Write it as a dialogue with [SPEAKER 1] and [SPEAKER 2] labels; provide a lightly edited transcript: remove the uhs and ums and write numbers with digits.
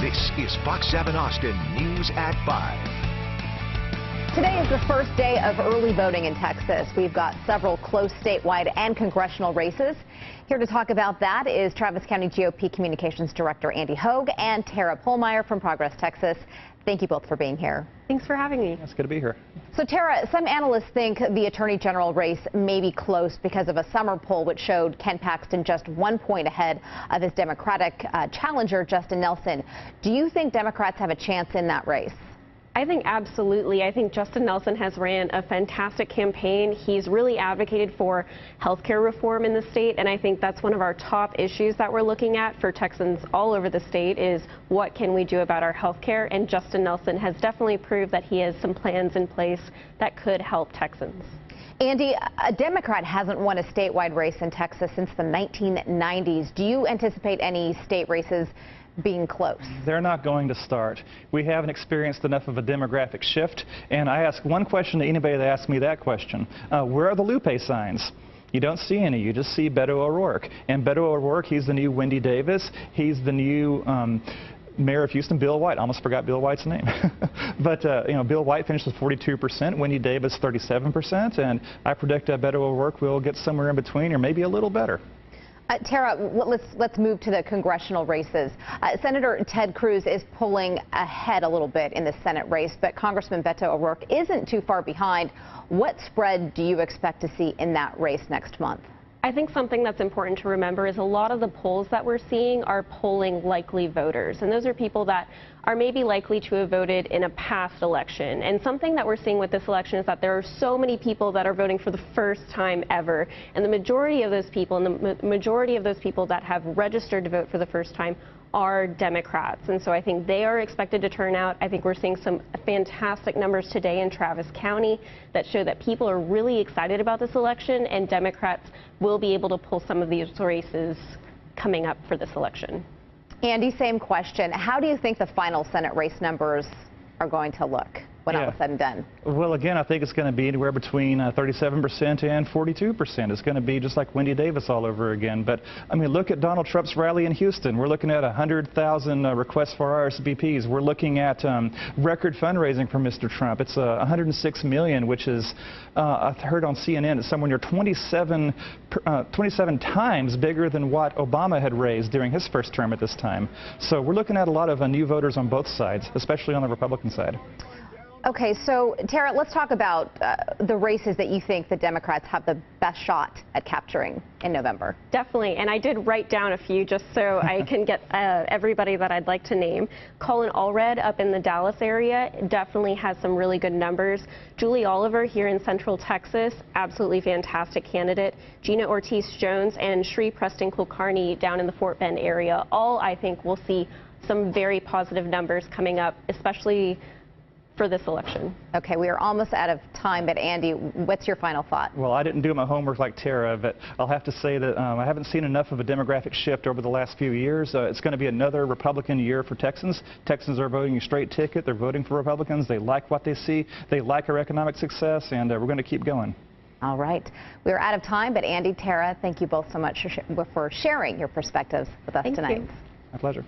[SPEAKER 1] This is Fox 7 Austin News at 5.
[SPEAKER 2] Today is the first day of early voting in Texas. We've got several close statewide and congressional races. Here to talk about that is Travis County GOP Communications Director Andy Hogue and Tara Pohlmeyer from Progress, Texas. Thank you both for being here.
[SPEAKER 3] Thanks for having me.
[SPEAKER 4] It's good to be here.
[SPEAKER 2] So, Tara, some analysts think the Attorney General race may be close because of a summer poll which showed Ken Paxton just 1 point ahead of his Democratic challenger, Justin Nelson. Do you think Democrats have a chance in that race?
[SPEAKER 3] I think absolutely. I think Justin Nelson has ran a fantastic campaign. He's really advocated for health care reform in the state, and I think that's one of our top issues that we're looking at for Texans all over the state is what can we do about our health care, and Justin Nelson has definitely proved that he has some plans in place that could help Texans.
[SPEAKER 2] Andy, a Democrat hasn't won a statewide race in Texas since the 1990s. Do you anticipate any state races being close?
[SPEAKER 4] They're not going to start. We haven't experienced enough of a demographic shift, and I ask one question to anybody that asks me that question. Where are the Lupe signs? You don't see any. You just see Beto O'Rourke. And Beto O'Rourke, he's the new Wendy Davis. He's the new Mayor of Houston, Bill White. Almost forgot Bill White's name. But, Bill White finished with 42%, Wendy Davis 37%, and I predict Beto O'Rourke will get somewhere in between or maybe a little better.
[SPEAKER 2] Tara, let's move to the congressional races. Senator Ted Cruz is pulling ahead a little bit in the Senate race, but Congressman Beto O'Rourke isn't too far behind. What spread do you expect to see in that race next month?
[SPEAKER 3] I think something that's important to remember is a lot of the polls that we're seeing are polling likely voters, and those are people that are maybe likely to have voted in a past election. And something that we're seeing with this election is that there are so many people that are voting for the first time ever, and the majority of those people, that have registered to vote for the first time are Democrats, and so I think they are expected to turn out. I think we're seeing some fantastic numbers today in Travis County that show that people are really excited about this election, and Democrats will be able to pull some of these races coming up for this election.
[SPEAKER 2] Andy, same question. How do you think the final Senate race numbers are going to look when all is said and done?
[SPEAKER 4] Well, again, I think it's going to be anywhere between 37% and 42%. It's going to be just like Wendy Davis all over again. But, I mean, look at Donald Trump's rally in Houston. We're looking at 100,000 requests for RSVPs. We're looking at record fundraising for Mr. Trump. It's $106 million, which is, I've heard on CNN, it's somewhere near 27 times bigger than what Obama had raised during his first term at this time. So we're looking at a lot of new voters on both sides, especially on the Republican side.
[SPEAKER 2] Okay, so Tara, let's talk about the races that you think the Democrats have the best shot at capturing in November.
[SPEAKER 3] Definitely, and I did write down a few just so I can get everybody that I'd like to name. Colin Allred up in the Dallas area definitely has some really good numbers. Julie Oliver here in Central Texas, absolutely fantastic candidate. Gina Ortiz-Jones and Sri Preston Kulkarni down in the Fort Bend area, all I think will see some very positive numbers coming up, especially for this election.
[SPEAKER 2] Okay, we are almost out of time, but Andy, what's your final thought?
[SPEAKER 4] Well, I didn't do my homework like Tara, but I'll have to say that I haven't seen enough of a demographic shift over the last few years. It's going to be another Republican year for Texans. Texans are voting a straight ticket. They're voting for Republicans. They like what they see. They like our economic success, and we're going to keep going.
[SPEAKER 2] All right. We are out of time, but Andy, Tara, thank you both so much for sharing your perspectives with us tonight.
[SPEAKER 3] Thank you.
[SPEAKER 4] My pleasure.